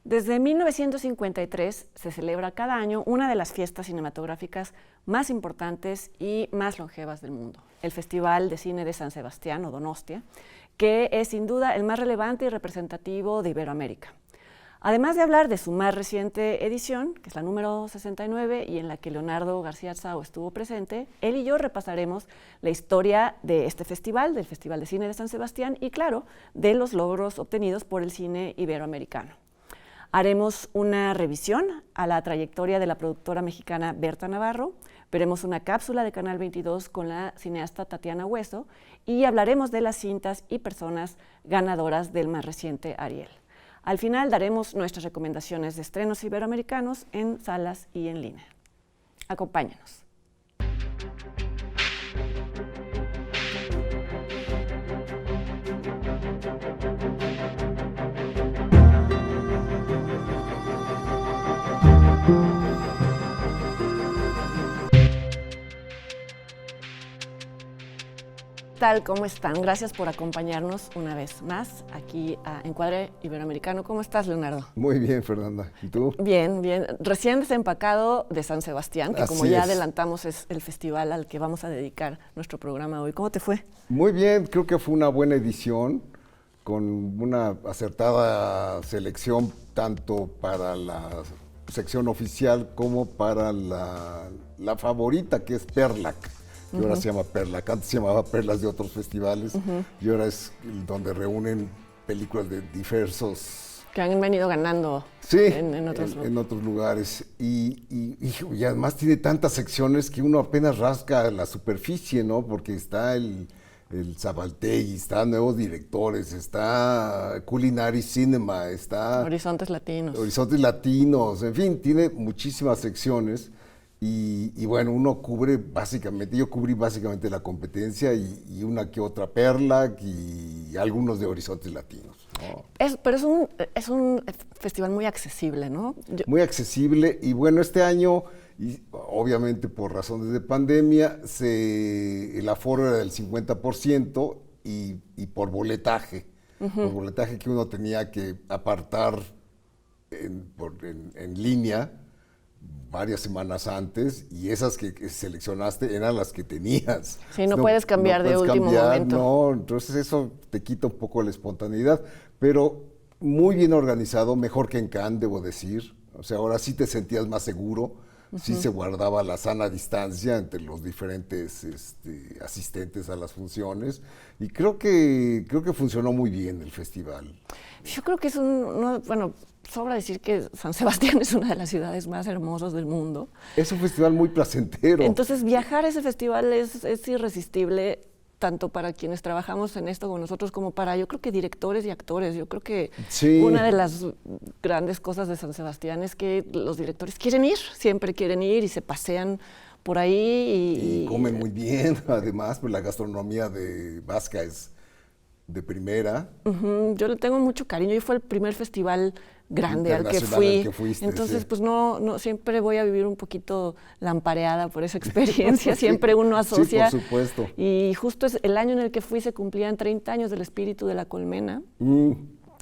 Desde 1953 se celebra cada año una de las fiestas cinematográficas más importantes y más longevas del mundo, el Festival de Cine de San Sebastián o Donostia, que es sin duda el más relevante y representativo de Iberoamérica. Además de hablar de su más reciente edición, que es la número 69 y en la que Leonardo García Arzao estuvo presente, él y yo repasaremos la historia de este festival, del Festival de Cine de San Sebastián y, claro, de los logros obtenidos por el cine iberoamericano. Haremos una revisión a la trayectoria de la productora mexicana Berta Navarro, veremos una cápsula de Canal 22 con la cineasta Tatiana Hueso y hablaremos de las cintas y personas ganadoras del más reciente Ariel. Al final daremos nuestras recomendaciones de estrenos iberoamericanos en salas y en línea. Acompáñanos. ¿Tal? ¿Cómo están? Gracias por acompañarnos una vez más aquí a Encuadre Iberoamericano. ¿Cómo estás, Leonardo? Muy bien, Fernanda. ¿Y tú? Bien, bien. Recién desempacado de San Sebastián, que como Así ya es. adelantamos es el festival al que vamos a dedicar nuestro programa hoy. ¿Cómo te fue? Muy bien, creo que fue una buena edición, con una acertada selección tanto para la sección oficial como para la favorita, que es Perlac, que ahora se llama Perlac. Antes se llamaba Perlas de otros festivales y ahora es donde reúnen películas de diversos... Que han venido ganando Sí, en otros en otros lugares. Y además tiene tantas secciones que uno apenas rasca la superficie, ¿no? Porque está el Zabaltegui, está Nuevos Directores, está Culinary Cinema, está... Horizontes Latinos. Horizontes Latinos, en fin, tiene muchísimas secciones. Y bueno, uno cubre básicamente, yo cubrí básicamente la competencia y una que otra Perlac y algunos de Horizontes Latinos, ¿no? Pero es un festival muy accesible, ¿no? Muy accesible y bueno, este año, y obviamente por razones de pandemia, el aforo era del 50% y por boletaje. Por boletaje que uno tenía que apartar en línea varias semanas antes y esas que seleccionaste eran las que tenías. Sí, no puedes cambiar de último momento. No, entonces eso te quita un poco la espontaneidad, pero muy bien organizado, mejor que en Cannes, debo decir. O sea, ahora sí te sentías más seguro, sí se guardaba la sana distancia entre los diferentes asistentes a las funciones y creo que funcionó muy bien el festival. Yo creo que bueno, sobra decir que San Sebastián es una de las ciudades más hermosas del mundo. Es un festival muy placentero. Entonces, viajar a ese festival es irresistible, tanto para quienes trabajamos en esto con nosotros como para, yo creo que directores y actores. Yo creo que sí. Una de las grandes cosas de San Sebastián es que los directores quieren ir, siempre quieren ir y se pasean por ahí. Y comen muy bien, además, pues la gastronomía de vasca es de primera. Yo le tengo mucho cariño. Yo fue el primer festival grande al que fui. Entonces, sí. pues no siempre voy a vivir un poquito lampareada por esa experiencia. Siempre uno asocia. Sí, por supuesto. Y justo es el año en el que fui se cumplían 30 años del espíritu de la colmena.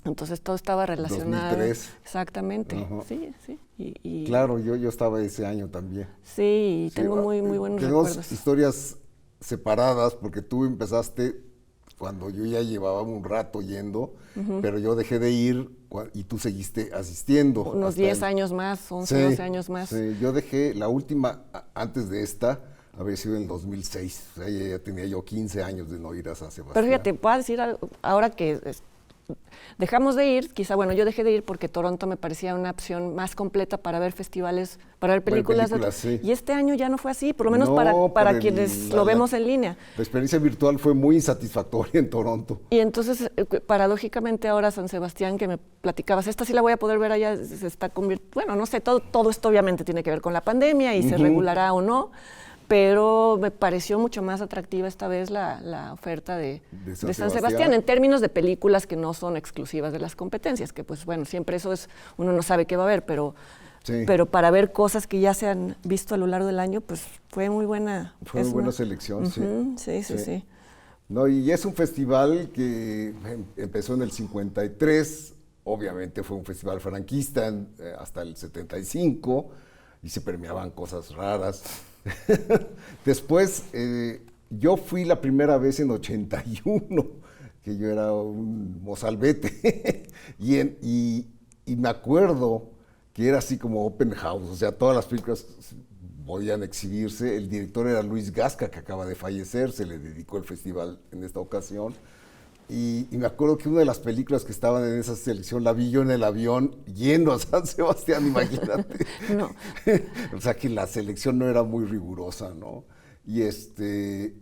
Entonces todo estaba relacionado. 2003. Exactamente. Ajá. Sí. Claro, yo estaba ese año también. Sí, tengo muy buenos tenemos recuerdos. Historias separadas porque tú empezaste cuando yo ya llevaba un rato yendo, pero yo dejé de ir y tú seguiste asistiendo. Unos 10 años más, 11, 12 años más. Sí, yo dejé la última, antes de esta, habría sido en el 2006. O sea, ya tenía yo 15 años de no ir a San Sebastián. Pero fíjate, puedo decir algo, ahora que dejamos de ir, quizá, bueno, yo dejé de ir porque Toronto me parecía una opción más completa para ver festivales, para ver películas. Sí. Y este año ya no fue así, por lo menos no, para quienes lo vemos en línea. La experiencia virtual fue muy insatisfactoria en Toronto. Y entonces, paradójicamente ahora San Sebastián, que me platicabas, esta sí la voy a poder ver allá, se está convirtiendo, bueno, no sé, todo esto obviamente tiene que ver con la pandemia y se regulará o no, pero me pareció mucho más atractiva esta vez la oferta de San Sebastián en términos de películas que no son exclusivas de las competencias, que pues bueno, siempre eso es, uno no sabe qué va a haber, pero para ver cosas que ya se han visto a lo largo del año, pues fue muy buena. Fue muy buena selección, sí. No, y es un festival que empezó en el 53, obviamente fue un festival franquista hasta el 75 y se premiaban cosas raras. Después, yo fui la primera vez en 81, que yo era un mozalbete, y me acuerdo que era así como open house, o sea, todas las películas podían exhibirse. El director era Luis Gasca, que acaba de fallecer, se le dedicó el festival en esta ocasión. Y me acuerdo que una de las películas que estaban en esa selección la vi yo en el avión yendo a San Sebastián, imagínate. No. O sea que la selección no era muy rigurosa, ¿no? Y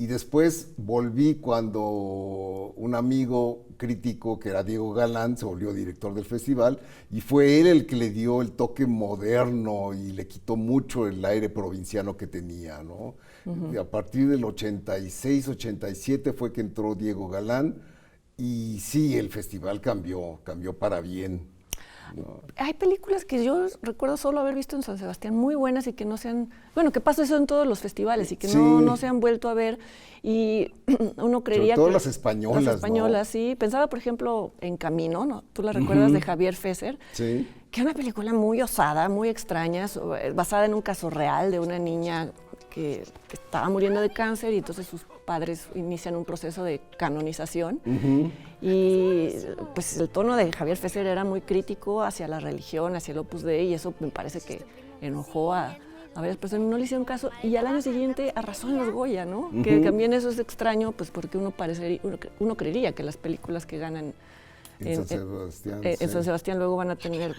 después volví cuando un amigo crítico, que era Diego Galán, se volvió director del festival, y fue él el que le dio el toque moderno y le quitó mucho el aire provinciano que tenía, ¿no? Y a partir del 86, 87 fue que entró Diego Galán, y sí, el festival cambió para bien. No. Hay películas que yo recuerdo solo haber visto en San Sebastián muy buenas y que no se han, bueno, que pasa eso en todos los festivales y que Sí. no se han vuelto a ver, y uno creería Sobre todo que las españolas, las españolas, ¿no? sí. Pensaba, por ejemplo, en Camino, ¿no? ¿Tú la recuerdas? De Javier Fesser, Sí. que es una película muy osada, muy extraña, basada en un caso real de una niña que estaba muriendo de cáncer, y entonces sus padres inician un proceso de canonización. Y pues el tono de Javier Fesser era muy crítico hacia la religión, hacia el Opus Dei, y eso me parece que enojó a varias personas. No le hicieron caso, y al año siguiente arrasó en los Goya, ¿no? Que también eso es extraño, pues porque uno creería que las películas que ganan En San Sebastián. en San Sebastián luego van a tener,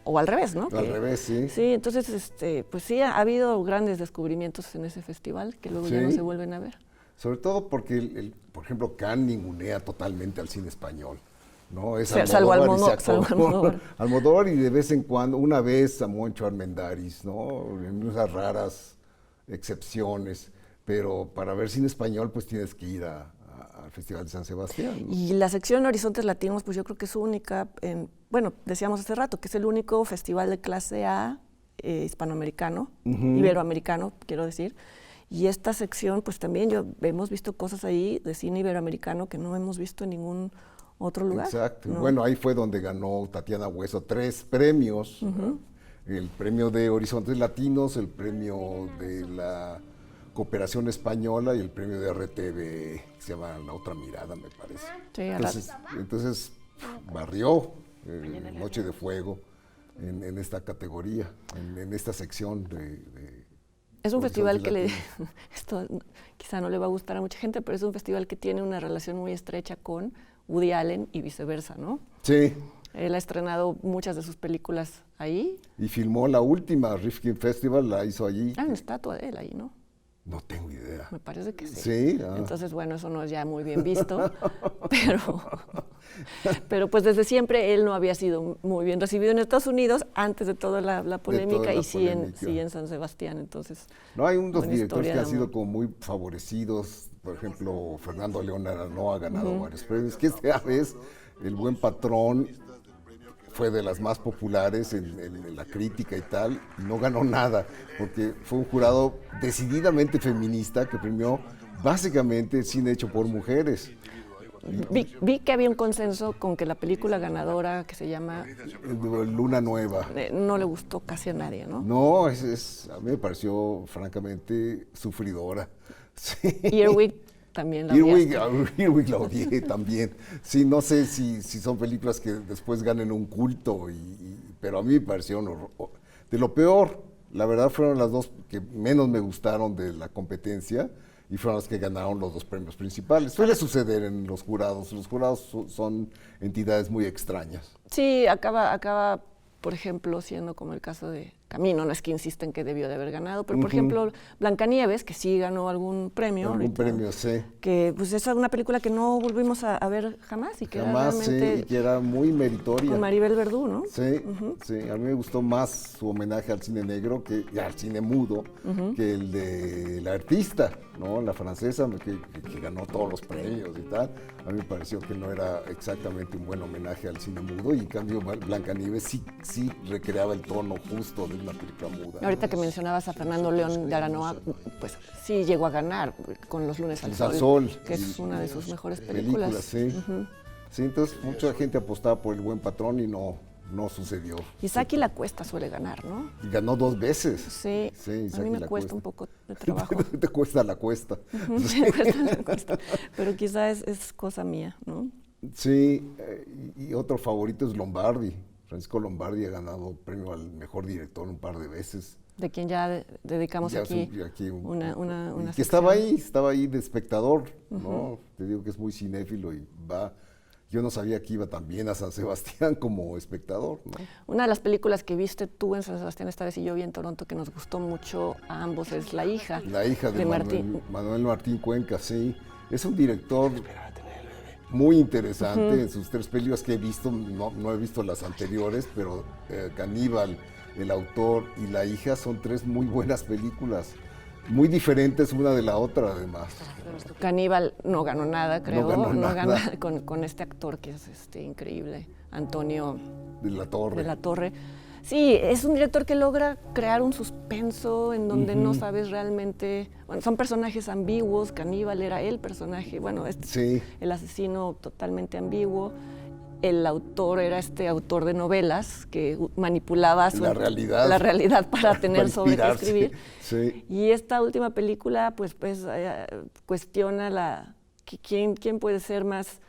o al revés, ¿no? Al revés, sí. Sí, entonces, pues sí, ha habido grandes descubrimientos en ese festival que luego ya no Sí. se vuelven a ver. Sobre todo porque, por ejemplo, Cannes ningunea totalmente al cine español, ¿no? Es Salvo Almodóvar y se acabó. Almodóvar. Almodóvar, y de vez en cuando, una vez a Moncho Armendáriz, ¿no? En esas raras excepciones, pero para ver cine español pues tienes que ir al Festival de San Sebastián, ¿no? Y la sección Horizontes Latinos, pues yo creo que es única, bueno, decíamos hace rato, que es el único festival de clase A hispanoamericano, iberoamericano, quiero decir. Y esta sección, pues también hemos visto cosas ahí de cine iberoamericano que no hemos visto en ningún otro lugar. Exacto. ¿No? Bueno, ahí fue donde ganó Tatiana Hueso 3 premios. El premio de Horizontes Latinos, el premio de la Cooperación Española y el premio de RTV, que se llama La Otra Mirada, me parece. Sí, Entonces barrió Noche de Fuego en esta categoría, en esta sección de es un festival que Latinos. esto quizá no le va a gustar a mucha gente, pero es un festival que tiene una relación muy estrecha con Woody Allen y viceversa, ¿no? Sí. Él ha estrenado muchas de sus películas ahí. Y filmó la última, Rifkin Festival, la hizo allí. Hay una estatua de él ahí, ¿no? No tengo idea. Me parece que sí. Sí. Ah. Entonces, bueno, eso no es ya muy bien visto, pero pues desde siempre él no había sido muy bien recibido en Estados Unidos antes de toda la polémica, y sí en San Sebastián. Entonces, no, hay unos buena directores historia que de han sido amor. como muy favorecidos. Por ejemplo, Fernando León Aranoa ha ganado varios premios. Que esta vez El Buen Patrón fue de las más populares en la crítica y tal, y no ganó nada, porque fue un jurado decididamente feminista que premió básicamente cine hecho por mujeres. Vi que había un consenso con que la película ganadora, que se llama Luna Nueva. no le gustó casi a nadie, ¿no? No, a mí me pareció francamente sufridora. Sí. Earwig también la Earwig odiaste. la odié también. Sí, no sé si son películas que después ganen un culto, pero a mí me pareció de lo peor. La verdad fueron las dos que menos me gustaron de la competencia, y fueron las que ganaron los dos premios principales. Suele suceder en los jurados. Los jurados son entidades muy extrañas. Sí, acaba, por ejemplo, siendo como el caso de Camino. No es que insisten que debió de haber ganado, pero por ejemplo, Blancanieves, que sí ganó algún premio. Algún ahorita, premio, sí. que pues es una película que no volvimos a ver jamás, y que Jamás, era sí, realmente y que era muy meritoria. con Maribel Verdú, ¿no? Sí, sí, a mí me gustó más su homenaje al cine negro, y al cine mudo, que el de la artista, ¿no? La francesa, que ganó todos los premios y tal. A mí me pareció que no era exactamente un buen homenaje al cine mudo, y en cambio Blancanieves sí recreaba el tono justo de una película muda. Ahorita que mencionabas a Fernando León de Aranoa, pues sí llegó a ganar con Los lunes al Al sol, sol, que es y- una de sus mejores películas. Sí. Sí, entonces mucha gente apostaba por El Buen Patrón y no sucedió. Isaac y la Cuesta suele ganar, ¿no? Y ganó 2 veces. Sí, a mí me cuesta un poco de trabajo. Te cuesta la cuesta. Sí. Me cuesta la cuesta, pero quizá es cosa mía, ¿no? Sí, y otro favorito es Lombardi. Francisco Lombardi ha ganado premio al mejor director un par de veces. De quien ya dedicamos Ya aquí una que sección. estaba ahí de espectador, ¿no? Te digo que es muy cinéfilo y va. Yo no sabía que iba también a San Sebastián como espectador, ¿no? Una de las películas que viste tú en San Sebastián esta vez y yo vi en Toronto que nos gustó mucho a ambos es La hija. La hija de Manuel Martín Cuenca, sí. Es un director muy interesante en sus 3 películas que he visto, no he visto las anteriores, pero Caníbal, El autor y La hija son 3 muy buenas películas, muy diferentes una de la otra además. Caníbal no ganó nada, creo, No ganó nada. gana con este actor que es increíble, Antonio De la Torre. Sí, es un director que logra crear un suspenso en donde no sabes realmente, bueno, son personajes ambiguos, Caníbal era el personaje, bueno, Sí. el asesino totalmente ambiguo, el autor era este autor de novelas que manipulaba La realidad para tener sobre qué inspirarse. escribir. Sí. Y esta última película pues cuestiona quién puede ser más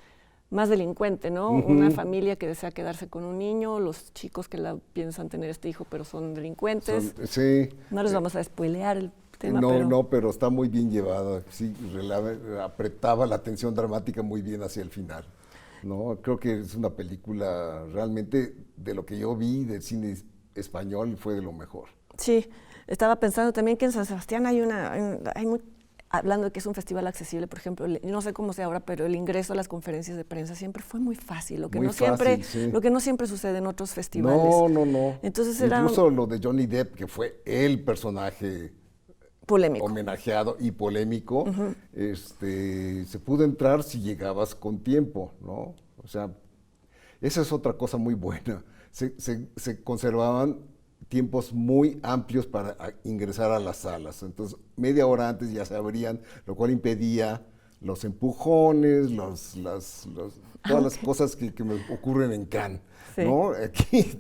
delincuente, ¿no? Una familia que desea quedarse con un niño, los chicos que piensan tener este hijo pero son delincuentes. Sí. No les vamos a spoilear el tema, pero está muy bien llevada. Sí, apretaba la tensión dramática muy bien hacia el final. No, creo que es una película realmente de lo que yo vi del cine español fue de lo mejor. Sí, estaba pensando también que en San Sebastián hablando de que es un festival accesible, por ejemplo, no sé cómo sea ahora, pero el ingreso a las conferencias de prensa siempre fue muy fácil, lo que no siempre sucede en otros festivales. No. Entonces incluso lo de Johnny Depp, que fue el personaje polémico, homenajeado y polémico, se pudo entrar si llegabas con tiempo, ¿no? O sea, esa es otra cosa muy buena. Se conservaban tiempos muy amplios para ingresar a las salas. Entonces, media hora antes ya se abrían, lo cual impedía los empujones, todas las cosas que me ocurren en Cannes, sí. ¿no? Aquí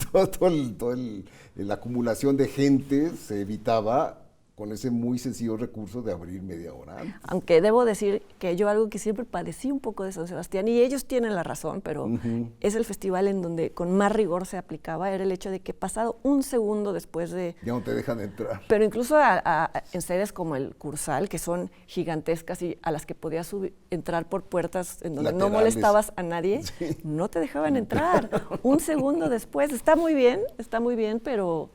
la acumulación de gente se evitaba con ese muy sencillo recurso de abrir media hora antes. Aunque debo decir que yo algo que siempre padecí un poco de San Sebastián, y ellos tienen la razón, pero es el festival en donde con más rigor se aplicaba, era el hecho de que pasado un segundo después de... Ya no te dejan entrar. Pero incluso en sedes como el Cursal, que son gigantescas y a las que podías entrar por puertas en donde laterales. No molestabas a nadie, sí. No te dejaban entrar. Un segundo después. Está muy bien, pero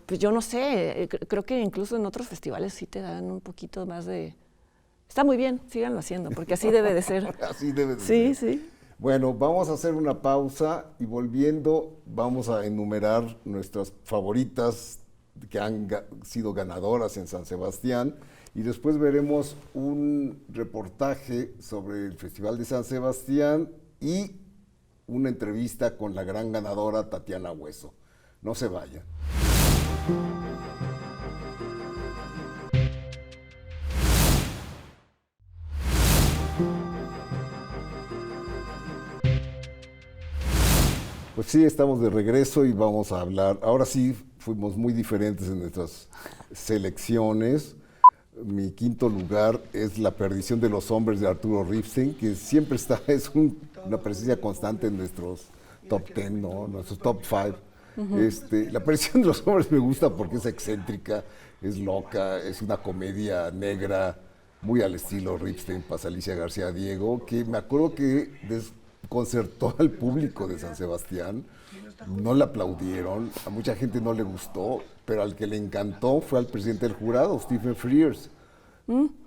pues yo no sé, creo que incluso en otros festivales sí te dan un poquito más de... Está muy bien, síganlo haciendo, porque así debe de ser. Así debe de ser. Sí. Bueno, vamos a hacer una pausa y volviendo vamos a enumerar nuestras favoritas que han sido ganadoras en San Sebastián y después veremos un reportaje sobre el Festival de San Sebastián y una entrevista con la gran ganadora Tatiana Hueso. No se vayan. Pues sí, estamos de regreso y vamos a hablar. Ahora sí, fuimos muy diferentes en nuestras selecciones. Mi quinto lugar es La perdición de los hombres de Arturo Ripstein, que siempre es una presencia constante en nuestros top 10, ¿no? Nuestros top 5. La perdición de los hombres me gusta porque es excéntrica, es loca, es una comedia negra, muy al estilo Ripstein, pasa Alicia García Diego, que me acuerdo que desconcertó al público de San Sebastián, no le aplaudieron, a mucha gente no le gustó, pero al que le encantó fue al presidente del jurado, Stephen Frears,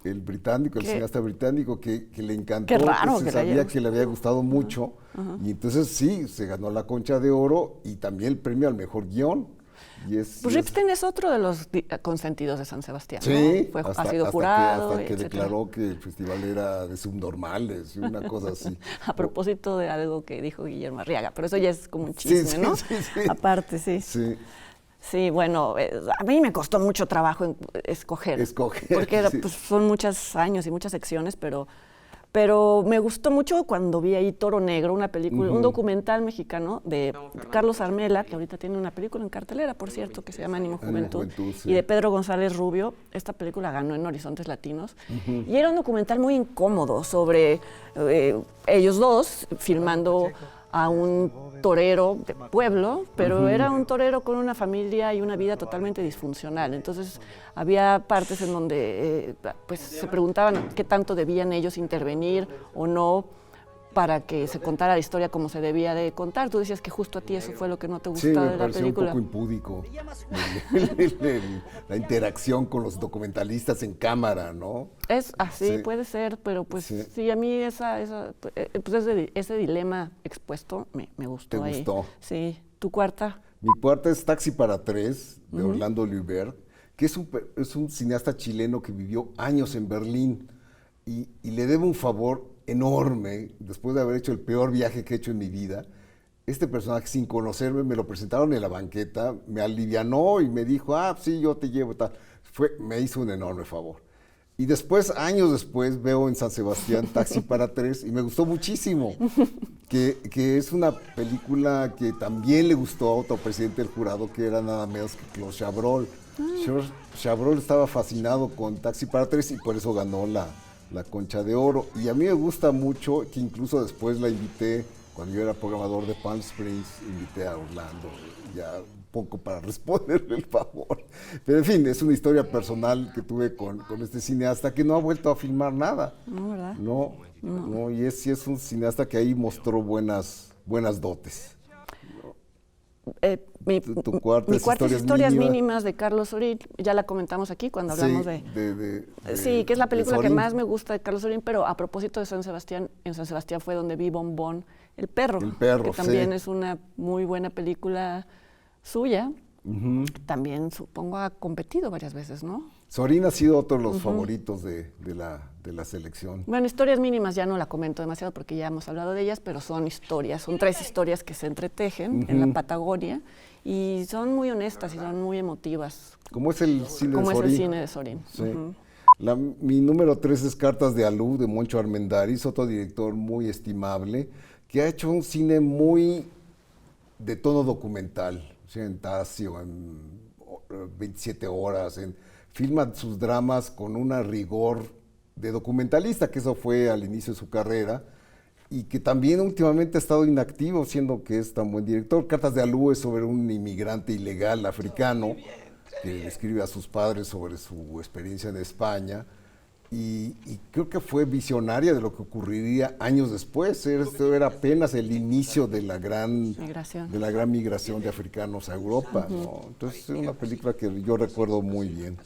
el británico, el cineasta británico, que le encantó, qué raro, que se sabía que le había gustado mucho, y entonces sí, se ganó la Concha de Oro y también el premio al mejor guión. Pues Ripstein es otro de los consentidos de San Sebastián, sí, ¿no? Ha sido jurado. Hasta que declaró que el festival era de subnormales y una cosa así. A propósito de algo que dijo Guillermo Arriaga, pero eso ya es como un chisme, ¿no? Sí. Aparte, sí. Sí, bueno, a mí me costó mucho trabajo escoger. Porque pues, son muchos años y muchas secciones, pero Pero me gustó mucho cuando vi ahí Toro Negro, una película, un documental mexicano de Carlos Armela, que ahorita tiene una película en cartelera, por cierto, que se llama Ánimo Juventud, sí. Y de Pedro González Rubio. Esta película ganó en Horizontes Latinos. Y era un documental muy incómodo sobre ellos dos filmando a un torero de pueblo, pero era un torero con una familia y una vida totalmente disfuncional. Entonces había partes en donde pues se preguntaban qué tanto debían ellos intervenir o no para que se contara la historia como se debía de contar. Tú decías que justo a ti eso fue lo que no te gustaba de la película. Sí, me pareció un poco impúdico la interacción con los documentalistas en cámara, ¿no? Es así, sí. Puede ser, pero pues sí, a mí ese dilema expuesto me gustó. ¿Te gustó? Sí. ¿Tu cuarta? Mi cuarta es Taxi para tres, de Orlando Liubert, que es un cineasta chileno que vivió años en Berlín y le debo un favor enorme, después de haber hecho el peor viaje que he hecho en mi vida. Este personaje, sin conocerme, me lo presentaron en la banqueta, me alivianó y me dijo, sí, yo te llevo, tal. Me hizo un enorme favor. Y después, años después, veo en San Sebastián Taxi para tres y me gustó muchísimo, que es una película que también le gustó a otro presidente del jurado, que era nada menos que Claude Chabrol. Chabrol estaba fascinado con Taxi para tres y por eso ganó la Concha de Oro. Y a mí me gusta mucho, que incluso después la invité, cuando yo era programador de Palm Springs, invité a Orlando, ya un poco para responderle el favor. Pero en fin, es una historia personal que tuve con este cineasta que no ha vuelto a filmar nada. No, ¿verdad? No, y sí es un cineasta que ahí mostró buenas dotes. Mi cuarta es Historias mínimas de Carlos Sorín. Ya la comentamos aquí cuando hablamos sí, que es la película que más me gusta de Carlos Sorín, pero a propósito de San Sebastián, en San Sebastián fue donde vi Bombón, el perro, que también es una muy buena película suya. También, supongo, ha competido varias veces, ¿no? Sorín ha sido otro de los favoritos de la selección. Bueno, Historias mínimas ya no la comento demasiado porque ya hemos hablado de ellas, pero son tres historias que se entretejen en la Patagonia y son muy honestas y son muy emotivas. ¿Cómo es el cine de Sorín? ¿Cómo es el cine de Sorín? Sí. Mi número 3 es Cartas de Alú, de Moncho Armendáriz, otro director muy estimable, que ha hecho un cine muy de tono documental, en Tasio, en 27 horas, filma sus dramas con una rigor de documentalista, que eso fue al inicio de su carrera, y que también últimamente ha estado inactivo, siendo que es tan buen director. Cartas de Alú es sobre un inmigrante ilegal africano que escribe a sus padres sobre su experiencia en España, y creo que fue visionaria de lo que ocurriría años después. Esto era apenas el inicio de la gran migración de africanos a Europa, ¿no? Entonces es una película que yo recuerdo muy bien.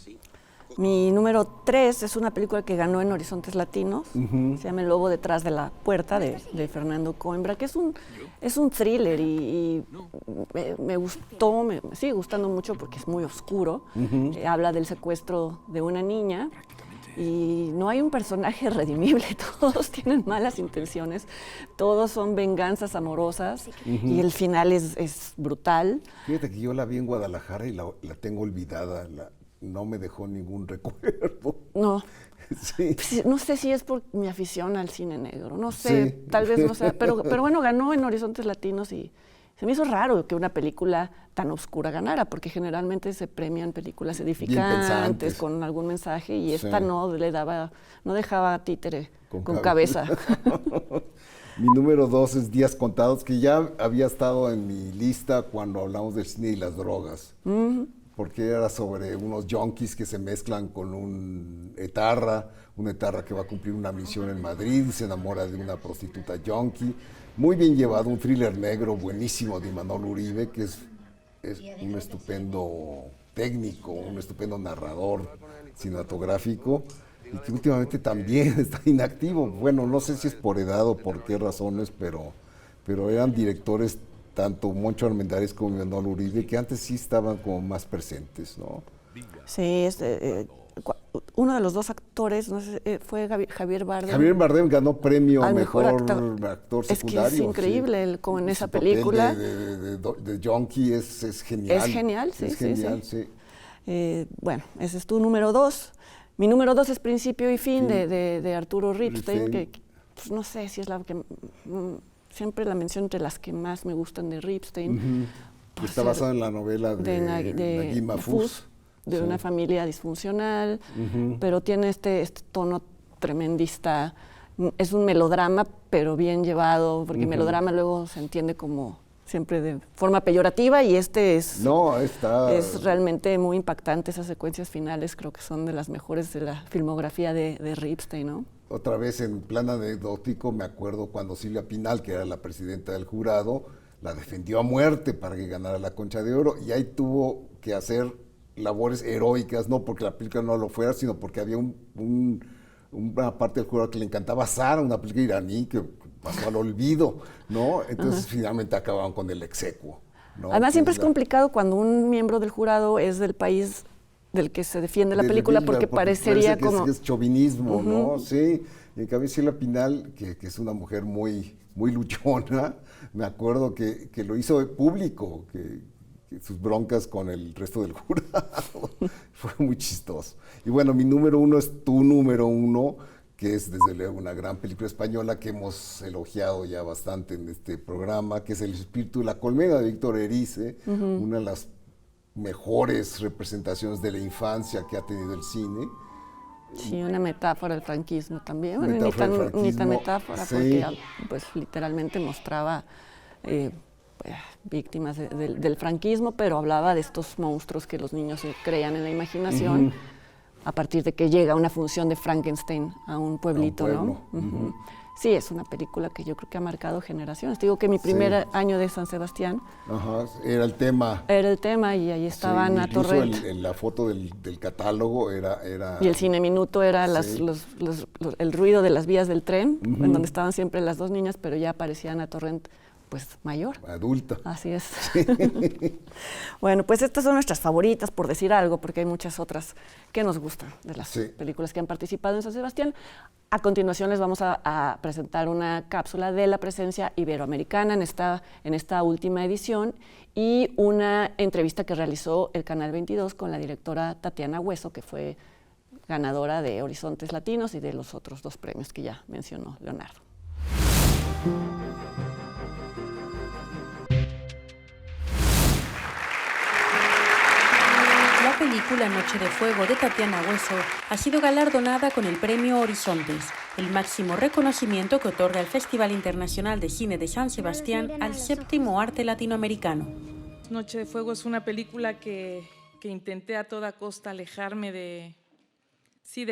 Mi número 3 es una película que ganó en Horizontes Latinos, se llama El lobo detrás de la puerta, de Fernando Coimbra, que es un thriller y me gustó, me sigue gustando mucho porque es muy oscuro. Habla del secuestro de una niña y no hay un personaje redimible, todos tienen malas intenciones, todos son venganzas amorosas y el final es brutal. Fíjate que yo la vi en Guadalajara y la tengo olvidada, no me dejó ningún recuerdo. No. Sí. No sé si es por mi afición al cine negro, no sé, tal vez no sea, pero bueno, ganó en Horizontes Latinos y se me hizo raro que una película tan oscura ganara, porque generalmente se premian películas edificantes con algún mensaje y esta no dejaba títere con cabeza. Mi número 2 es Días Contados, que ya había estado en mi lista cuando hablamos del cine y las drogas. Porque era sobre unos yonkis que se mezclan con un etarra que va a cumplir una misión en Madrid y se enamora de una prostituta yonki. Muy bien llevado, un thriller negro buenísimo de Imanol Uribe, que es un estupendo técnico, un estupendo narrador cinematográfico, y que últimamente también está inactivo. Bueno, no sé si es por edad o por qué razones, pero eran directores, tanto Moncho Armendáriz como Imanol Uribe, que antes sí estaban como más presentes, ¿no? Sí, uno de los dos actores, no sé, fue Javier Bardem. Javier Bardem ganó premio a mejor actor secundario. Es que es increíble como en esa película. De Yonki es genial. Es genial, sí. Es genial, sí. Bueno, ese es tu número 2. Mi número 2 es Principio y Fin de Arturo Ripstein, que pues no sé si es la que siempre la menciono entre las que más me gustan de Ripstein. Está basada en la novela de Nagui Mahfouz. De una familia disfuncional, pero tiene este tono tremendista. Es un melodrama, pero bien llevado, porque melodrama luego se entiende como siempre de forma peyorativa, y es realmente muy impactante. Esas secuencias finales creo que son de las mejores de la filmografía de Ripstein, ¿no? Otra vez, en plan anecdótico, me acuerdo cuando Silvia Pinal, que era la presidenta del jurado, la defendió a muerte para que ganara la Concha de Oro, y ahí tuvo que hacer labores heroicas, no porque la película no lo fuera, sino porque había una parte del jurado que le encantaba Sara, una película iraní que pasó al olvido, ¿no? Entonces finalmente acabaron con el exequo, ¿no? Además siempre es complicado cuando un miembro del jurado es del país del que se defiende la película, porque parecería parece como... que es chauvinismo, ¿no? Sí, y en cambio Silvia Pinal, que es una mujer muy luchona, me acuerdo que lo hizo público, que sus broncas con el resto del jurado. Fue muy chistoso. Y bueno, mi número uno es tu número uno, que es desde luego una gran película española que hemos elogiado ya bastante en este programa, que es El espíritu de la colmena, de Víctor Erice, una de las mejores representaciones de la infancia que ha tenido el cine. Sí, una metáfora del franquismo también. Ni tan metáfora, sí. Porque pues literalmente mostraba víctimas del franquismo, pero hablaba de estos monstruos que los niños crean en la imaginación a partir de que llega una función de Frankenstein a un pueblito, ¿no? Sí, es una película que yo creo que ha marcado generaciones. Te digo que mi primer año de San Sebastián era el tema. Era el tema, y ahí estaba Ana Torrent. En la foto del catálogo era... Y el cine minuto era el ruido de las vías del tren, en donde estaban siempre las dos niñas, pero ya aparecía Ana Torrent, pues mayor. Adulta. Así es. Bueno, pues estas son nuestras favoritas, por decir algo, porque hay muchas otras que nos gustan de las películas que han participado en San Sebastián. A continuación les vamos a presentar una cápsula de la presencia iberoamericana en esta última edición, y una entrevista que realizó el Canal 22 con la directora Tatiana Hueso, que fue ganadora de Horizontes Latinos y de los otros 2 premios que ya mencionó Leonardo. La película Noche de Fuego de Tatiana Hueso ha sido galardonada con el premio Horizontes, el máximo reconocimiento que otorga el Festival Internacional de Cine de San Sebastián al 7º arte latinoamericano. Noche de Fuego es una película que intenté a toda costa alejarme de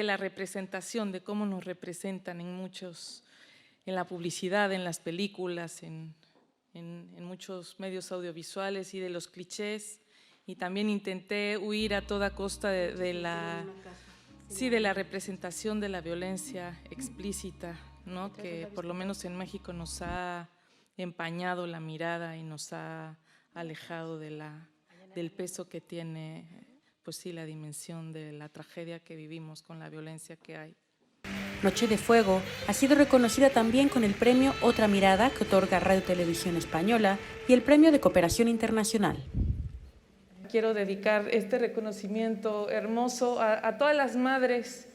la representación, de cómo nos representan en la publicidad, en las películas, en muchos medios audiovisuales, y de los clichés. Y también intenté huir a toda costa de la representación de la violencia explícita, ¿no? Que por lo menos en México nos ha empañado la mirada y nos ha alejado del peso que tiene, pues sí, la dimensión de la tragedia que vivimos con la violencia que hay. Noche de Fuego ha sido reconocida también con el premio Otra Mirada que otorga Radio Televisión Española y el premio de Cooperación Internacional. Quiero dedicar este reconocimiento hermoso a todas las madres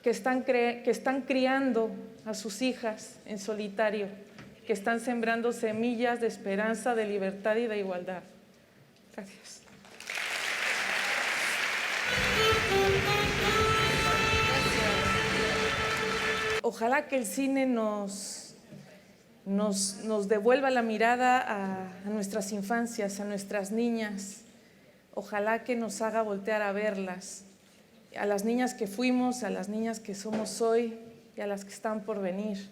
que están criando a sus hijas en solitario, que están sembrando semillas de esperanza, de libertad y de igualdad. Gracias. Ojalá que el cine nos devuelva la mirada a nuestras infancias, a nuestras niñas. Ojalá que nos haga voltear a verlas, a las niñas que fuimos, a las niñas que somos hoy y a las que están por venir.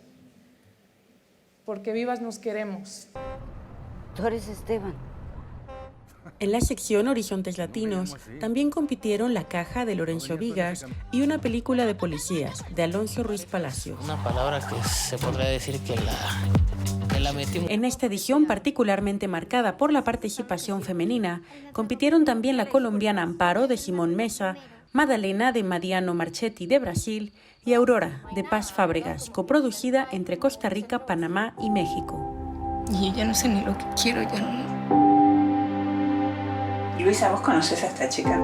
Porque vivas nos queremos. Tú eres Esteban. En la sección Horizontes Latinos también compitieron La Caja de Lorenzo Vigas y una película de policías de Alonso Ruiz Palacios. Una palabra que se podría decir que la metimos. En esta edición particularmente marcada por la participación femenina, compitieron también la colombiana Amparo de Simón Mesa, Madalena de Mariano Marchetti de Brasil y Aurora de Paz Fábregas, coproducida entre Costa Rica, Panamá y México. Y ya no sé ni lo que quiero, ya no. Y Luisa, ¿vos conocés a esta chica?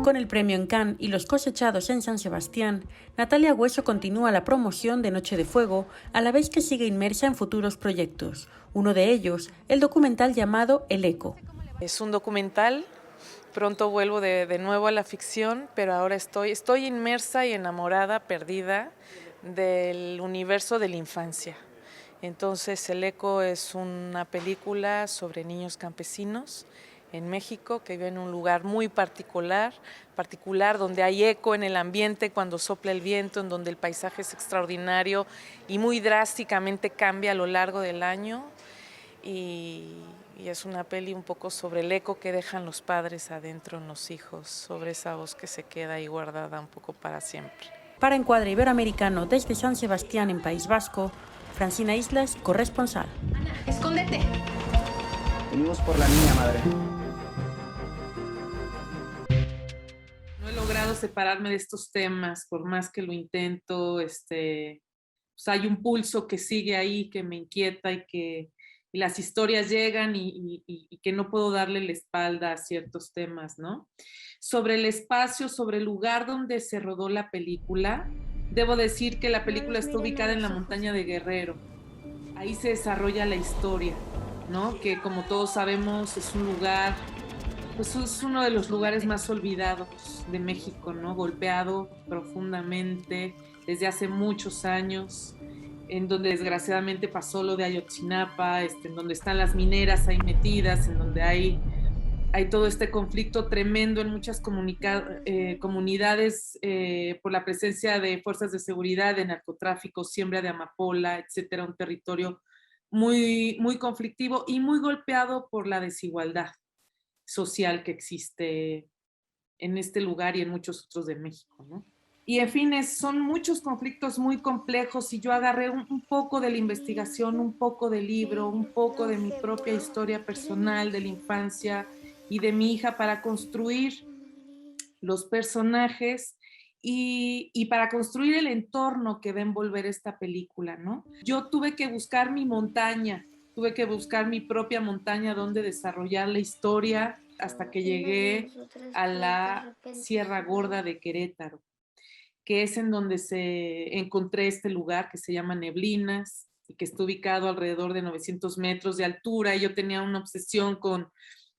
Con el premio en Cannes y los cosechados en San Sebastián, Natalia Hueso continúa la promoción de Noche de Fuego, a la vez que sigue inmersa en futuros proyectos. Uno de ellos, el documental llamado El Eco. Es un documental, pronto vuelvo de nuevo a la ficción, pero ahora estoy inmersa y enamorada, perdida del universo de la infancia. Entonces, El Eco es una película sobre niños campesinos en México que viven en un lugar muy particular, donde hay eco en el ambiente cuando sopla el viento, en donde el paisaje es extraordinario y muy drásticamente cambia a lo largo del año. Y es una peli un poco sobre el eco que dejan los padres adentro en los hijos, sobre esa voz que se queda ahí guardada un poco para siempre. Para Encuadre Iberoamericano desde San Sebastián en País Vasco, Francina Islas, corresponsal. Ana, escóndete. Venimos por la niña, madre. No he logrado separarme de estos temas, por más que lo intento, pues hay un pulso que sigue ahí, que me inquieta y las historias llegan y que no puedo darle la espalda a ciertos temas, ¿no? Sobre el espacio, sobre el lugar donde se rodó la película, debo decir que la película está ubicada en la montaña de Guerrero. Ahí se desarrolla la historia, ¿no? Que como todos sabemos es un lugar, pues es uno de los lugares más olvidados de México, ¿no? Golpeado profundamente desde hace muchos años, en donde desgraciadamente pasó lo de Ayotzinapa, en donde están las mineras ahí metidas, en donde hay todo este conflicto tremendo en muchas comunidades por la presencia de fuerzas de seguridad, de narcotráfico, siembra de amapola, etcétera, un territorio muy, muy conflictivo y muy golpeado por la desigualdad social que existe en este lugar y en muchos otros de México, ¿no? Y en fin, son muchos conflictos muy complejos y yo agarré un poco de la investigación, un poco del libro, un poco de mi propia historia personal, de la infancia y de mi hija para construir los personajes y para construir el entorno que va a envolver esta película, ¿no? Yo tuve que buscar mi montaña, tuve que buscar mi propia montaña donde desarrollar la historia hasta que llegué a la Sierra Gorda de Querétaro, que es en donde encontré este lugar que se llama Neblinas y que está ubicado alrededor de 900 metros de altura. Y yo tenía una obsesión con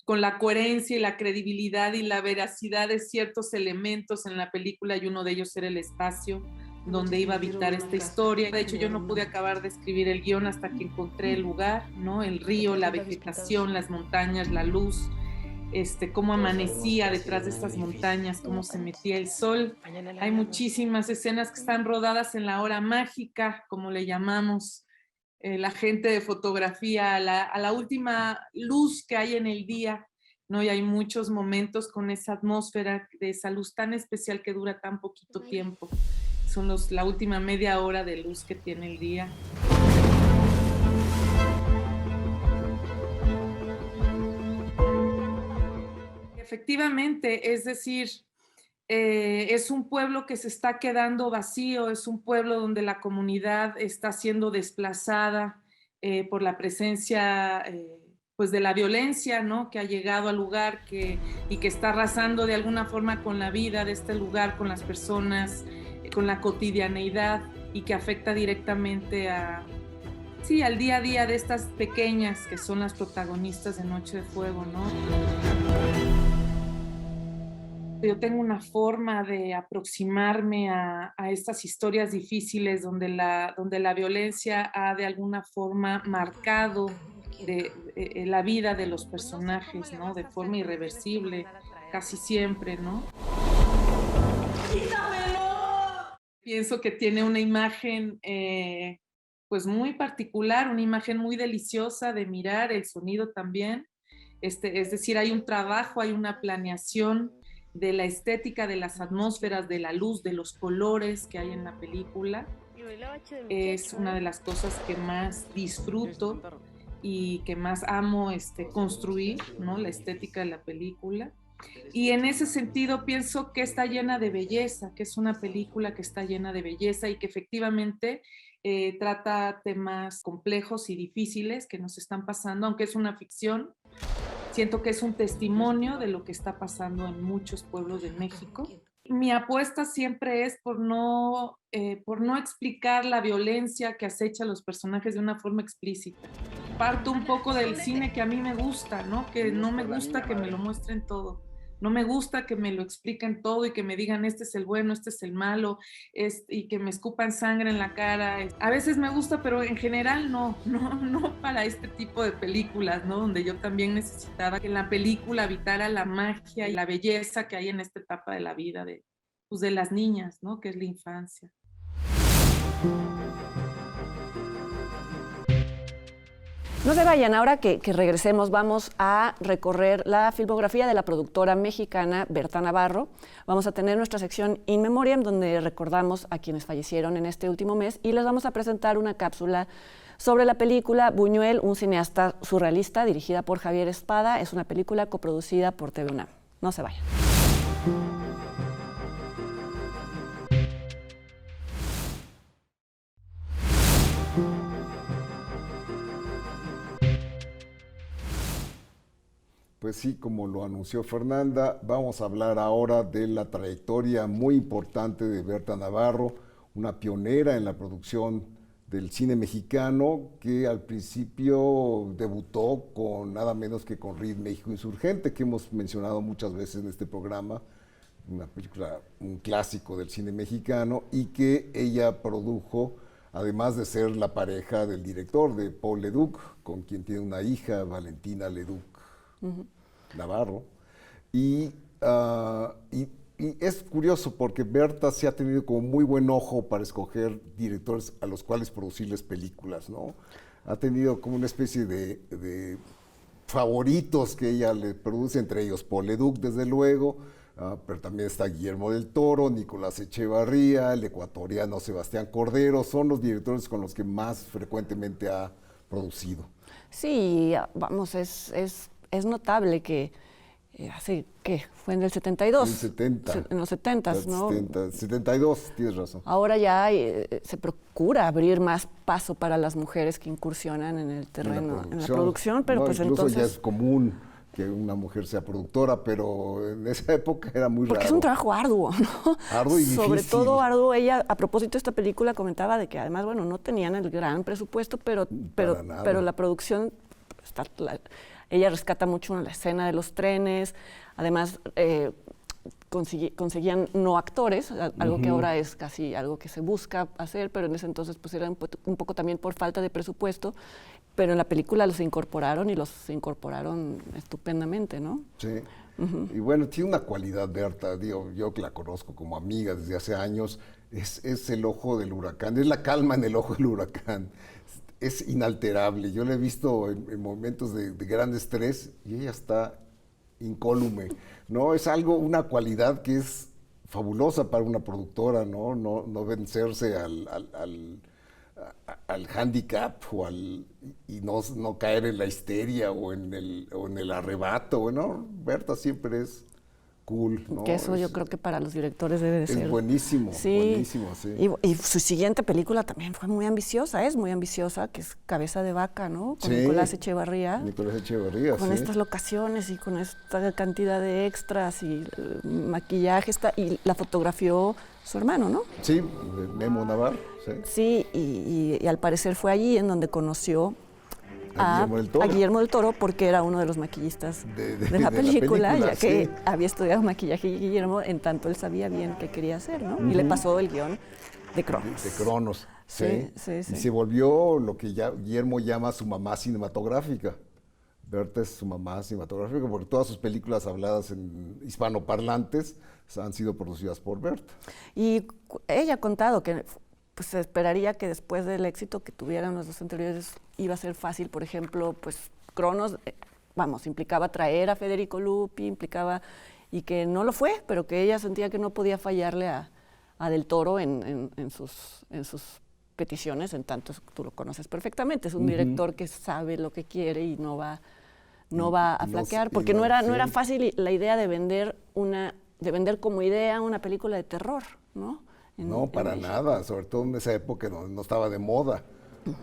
la coherencia y la credibilidad y la veracidad de ciertos elementos en la película, y uno de ellos era el espacio donde iba a habitar esta historia. De hecho, yo no pude acabar de escribir el guión hasta que encontré el lugar, ¿no? El río, la vegetación, las montañas, la luz, cómo amanecía detrás de estas montañas, cómo se metía el sol. Hay muchísimas escenas que están rodadas en la hora mágica, como le llamamos la gente de fotografía, a la última luz que hay en el día, ¿no? Y hay muchos momentos con esa atmósfera de esa luz tan especial que dura tan poquito tiempo. Son la última media hora de luz que tiene el día. Efectivamente, es decir, es un pueblo que se está quedando vacío, es un pueblo donde la comunidad está siendo desplazada por la presencia pues de la violencia, ¿no? Que ha llegado al lugar y que está arrasando de alguna forma con la vida de este lugar, con las personas, con la cotidianeidad, y que afecta directamente al día a día de estas pequeñas que son las protagonistas de Noche de Fuego, ¿no? Yo tengo una forma de aproximarme a estas historias difíciles donde la violencia ha de alguna forma marcado la vida de los personajes, ¿no? De forma irreversible, casi siempre, ¿no? Pienso que tiene una imagen pues muy particular, una imagen muy deliciosa de mirar, el sonido también. Es decir, hay un trabajo, hay una planeación de la estética, de las atmósferas, de la luz, de los colores que hay en la película. Es una de las cosas que más disfruto y que más amo construir, ¿no? La estética de la película. Y en ese sentido pienso que está llena de belleza, que es una película que está llena de belleza y que efectivamente trata temas complejos y difíciles que nos están pasando, aunque es una ficción. Siento que es un testimonio de lo que está pasando en muchos pueblos de México. Mi apuesta siempre es por no explicar la violencia que acecha a los personajes de una forma explícita. Parto un poco del cine que a mí me gusta, ¿no? Que no me gusta que me lo muestren todo. No me gusta que me lo expliquen todo y que me digan este es el bueno, este es el malo, y que me escupan sangre en la cara. A veces me gusta, pero en general no para este tipo de películas, ¿no? Donde yo también necesitaba que en la película habitara la magia y la belleza que hay en esta etapa de la vida de las niñas, ¿no? Que es la infancia. No se vayan, ahora que regresemos vamos a recorrer la filmografía de la productora mexicana Berta Navarro. Vamos a tener nuestra sección In Memoriam, donde recordamos a quienes fallecieron en este último mes, y les vamos a presentar una cápsula sobre la película Buñuel, un cineasta surrealista, dirigida por Javier Espada. Es una película coproducida por TV UNAM. No se vayan. Pues sí, como lo anunció Fernanda, vamos a hablar ahora de la trayectoria muy importante de Berta Navarro, una pionera en la producción del cine mexicano, que al principio debutó con nada menos que con RID México Insurgente, que hemos mencionado muchas veces en este programa, una película, un clásico del cine mexicano, y que ella produjo, además de ser la pareja del director, de Paul Leduc, con quien tiene una hija, Valentina Leduc Navarro. Y es curioso porque Berta sí ha tenido como muy buen ojo para escoger directores a los cuales producirles películas, ¿no? Ha tenido como una especie de favoritos que ella le produce, entre ellos Paul Leduc, desde luego, pero también está Guillermo del Toro, Nicolás Echevarría, el ecuatoriano Sebastián Cordero. Son los directores con los que más frecuentemente ha producido. Sí, vamos, es notable que ¿qué? Fue en el 72. En los 70s, ¿no? 72, tienes razón. Ahora ya se procura abrir más paso para las mujeres que incursionan en el terreno, en la producción, pero no, pues incluso entonces... ya es común que una mujer sea productora, pero en esa época era muy Porque raro. es un trabajo arduo, ¿no? Arduo y difícil. Sobre todo arduo. Ella, a propósito de esta película, comentaba de que además, bueno, no tenían el gran presupuesto, pero la producción... Ella rescata mucho la escena de los trenes, además conseguían no actores, algo que ahora es casi algo que se busca hacer, pero en ese entonces pues era un poco también por falta de presupuesto, pero en la película los incorporaron y los incorporaron estupendamente, ¿no? Sí. Y bueno, tiene una cualidad, Berta, digo, yo que la conozco como amiga desde hace años, es el ojo del huracán, es la calma en el ojo del huracán. Es inalterable. Yo la he visto en momentos de gran estrés y ella está incólume, ¿no? Es una cualidad que es fabulosa para una productora, ¿no? No vencerse al hándicap y no caer en la histeria o en el arrebato. Bueno, Berta siempre es cool, ¿no? Que eso yo creo que para los directores debe de ser. Es buenísimo, sí. Buenísimo, sí. Y su siguiente película también fue muy ambiciosa, es muy ambiciosa, que es Cabeza de Vaca, ¿no? Con sí, Nicolás Echevarría. Nicolás Echevarría, con estas locaciones y con esta cantidad de extras y maquillaje, y la fotografió su hermano, ¿no? Sí, Memo Navarro, sí. Sí, y al parecer fue allí en donde conoció a Guillermo del Toro, porque era uno de los maquillistas de la película, ya que había estudiado maquillaje Guillermo, en tanto él sabía bien qué quería hacer, ¿no? Y le pasó el guión de Cronos. De Cronos, sí. Sí. Y se volvió lo que Guillermo llama su mamá cinematográfica. Berta es su mamá cinematográfica porque todas sus películas habladas en hispanoparlantes han sido producidas por Berta. Y ella ha contado que pues se esperaría que después del éxito que tuvieran los dos anteriores iba a ser fácil, por ejemplo, pues Cronos, implicaba traer a Federico Lupi, y que no lo fue, pero que ella sentía que no podía fallarle a Del Toro en sus peticiones, en tanto tú lo conoces perfectamente, es un director que sabe lo que quiere y no va a flaquear, porque no era fácil la idea de vender como idea una película de terror, ¿no? No, para nada, sobre todo en esa época no estaba de moda,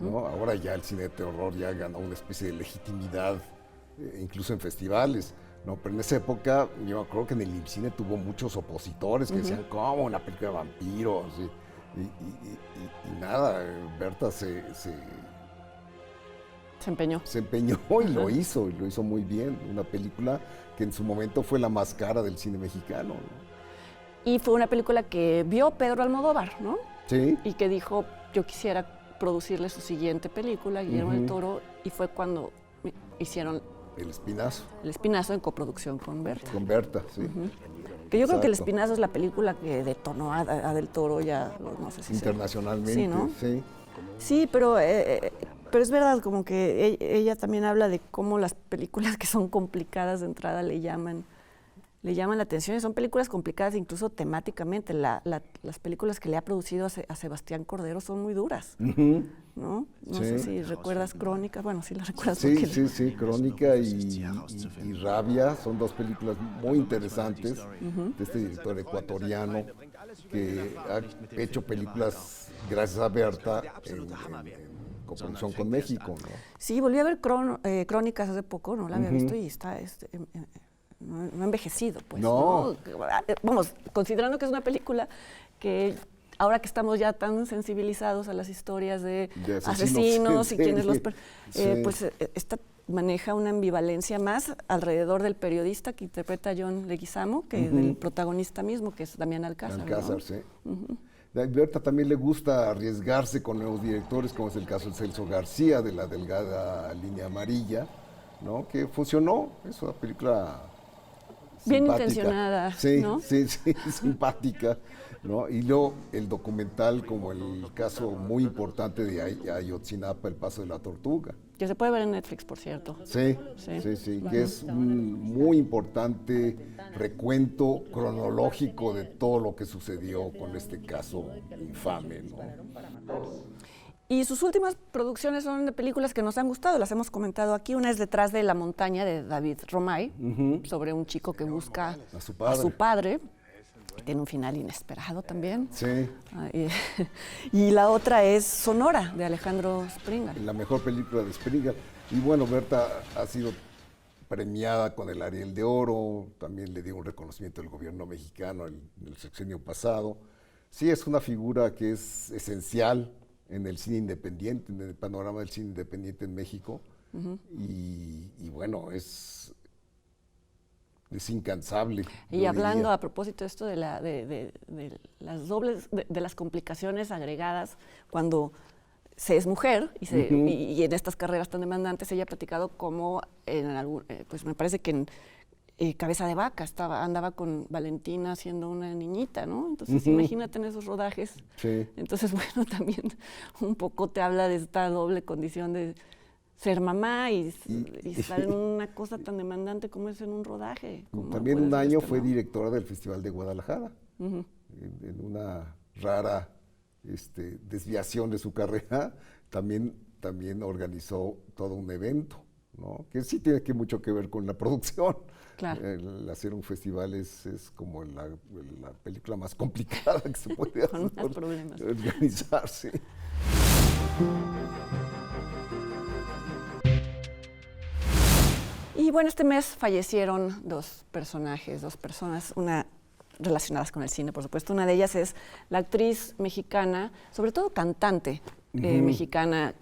¿no? Ahora ya el cine de terror ya ganó una especie de legitimidad incluso en festivales. No, pero en esa época yo me acuerdo que en el IMCINE tuvo muchos opositores que decían, ¿cómo? Una película de vampiros. Y nada, Berta se empeñó. Se empeñó y lo hizo muy bien. Una película que en su momento fue la más cara del cine mexicano, ¿no? Y fue una película que vio Pedro Almodóvar, ¿no? Sí. Y que dijo, yo quisiera producirle su siguiente película, Guillermo del Toro, y fue cuando hicieron El Espinazo. El Espinazo en coproducción con Berta. Con Berta, sí. Que yo creo que El Exacto. Espinazo es la película que detonó a Del Toro ya, no sé si Internacionalmente, Sí, ¿no? sí. Sí, pero es verdad, como que ella también habla de cómo las películas que son complicadas de entrada le llaman la atención, y son películas complicadas incluso temáticamente. Las películas que le ha producido a Sebastián Cordero son muy duras, ¿no? No sé si recuerdas Crónica, bueno, sí las recuerdas. Sí, sí, Crónica y Rabia son dos películas muy interesantes de este director ecuatoriano que ha hecho películas gracias a Berta en coproducción con México, ¿no? Sí, volví a ver Crónicas hace poco, no la había visto y está no ha envejecido, pues. No. Vamos, considerando que es una película que ahora que estamos ya tan sensibilizados a las historias de asesinos y quienes los... pues esta maneja una ambivalencia más alrededor del periodista que interpreta a John Leguizamo que del protagonista mismo, que es Damián Alcázar. Alcázar, ¿no? sí. A Berta también le gusta arriesgarse con nuevos directores, como es el caso de Celso García, de La Delgada Línea Amarilla, ¿no? Que funcionó, es una película bien simpática. intencionada, Sí, ¿no? sí, simpática, ¿no? Y luego el documental, como el caso muy importante de Ayotzinapa, El Paso de la Tortuga. Que se puede ver en Netflix, por cierto. Sí, Sí. sí, sí, que es un muy importante recuento cronológico de todo lo que sucedió con este caso infame, ¿no? Y sus últimas producciones son de películas que nos han gustado, las hemos comentado aquí. Una es Detrás de la montaña, de David Romay, sobre un chico que busca A su padre. que tiene un final inesperado también. Sí, Y la otra es Sonora, de Alejandro Springa. la mejor película de Springer. Y bueno, Berta ha sido premiada con el Ariel de Oro, también le dio un reconocimiento del gobierno mexicano en el sexenio pasado. Sí, es una figura que es esencial en el cine independiente, en el panorama del cine independiente en México. Y bueno, es incansable. Y yo hablando diría. a propósito de esto de las dobles, de las complicaciones agregadas cuando se es mujer y en estas carreras tan demandantes, ella ha platicado cómo en algún, pues me parece que en Cabeza de Vaca andaba con Valentina siendo una niñita, ¿no? Entonces imagínate en esos rodajes. Sí. Entonces, bueno, también un poco te habla de esta doble condición de ser mamá y estar en una cosa tan demandante como es en un rodaje. También un año fue directora del Festival de Guadalajara, en una rara desviación de su carrera, también organizó todo un evento, ¿no? Que sí tiene mucho que ver con la producción. Claro. El hacer un festival es como la película más complicada que se puede Con más problemas. organizar, sí. Y bueno, este mes fallecieron dos personas, una relacionadas con el cine, por supuesto. Una de ellas es la actriz mexicana, sobre todo cantante mexicana,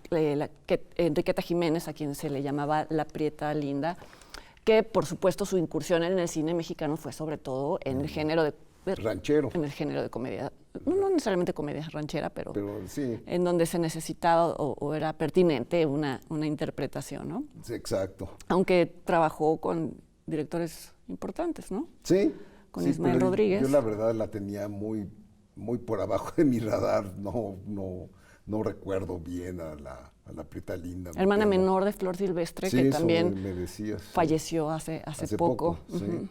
Enriqueta Jiménez, a quien se le llamaba La Prieta Linda, que por supuesto su incursión en el cine mexicano fue sobre todo en el género de ranchero. En el género de comedia, no necesariamente comedia ranchera, pero sí. En donde se necesitaba o era pertinente una interpretación, ¿no? Sí, exacto. Aunque trabajó con directores importantes, ¿no? Sí. Con Ismael Rodríguez. Yo la verdad la tenía muy, muy por abajo de mi radar, no recuerdo bien a la Prieta Linda. Hermana menor de Flor Silvestre, sí, que también me decías, falleció hace poco. Sí.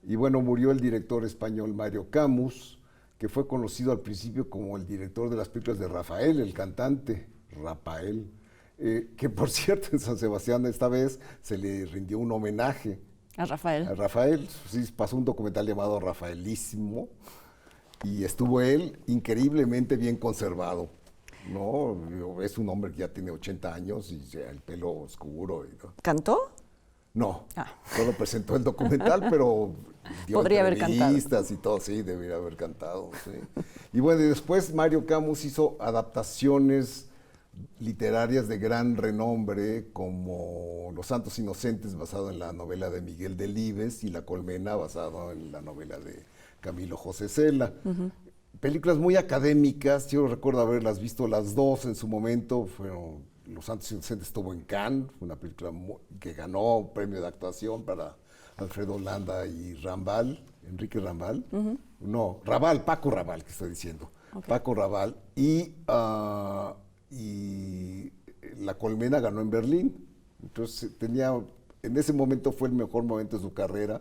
Y bueno, murió el director español Mario Camus, que fue conocido al principio como el director de las películas de Rafael, el cantante Rafael, que por cierto en San Sebastián esta vez se le rindió un homenaje. A Rafael. A Rafael, sí, pasó un documental llamado Rafaelísimo y estuvo él increíblemente bien conservado. No, es un hombre que ya tiene 80 años y el pelo oscuro. ¿No? ¿Cantó? No, solo presentó el documental, pero dio podría haber cantado. entrevistas y todo, sí, debería haber cantado. Sí. Y bueno, y después Mario Camus hizo adaptaciones literarias de gran renombre, como Los Santos Inocentes, basado en la novela de Miguel Delibes, y La Colmena, basado en la novela de Camilo José Cela. Películas muy académicas, yo recuerdo haberlas visto las dos en su momento. Fueron Los Santos Inocentes, estuvo en Cannes, una película que ganó premio de actuación para Alfredo Landa y Rambal, Enrique Rambal. No, Raval, Paco Raval, que estoy diciendo. Okay. Paco Raval. Y La Colmena ganó en Berlín. Entonces en ese momento fue el mejor momento de su carrera,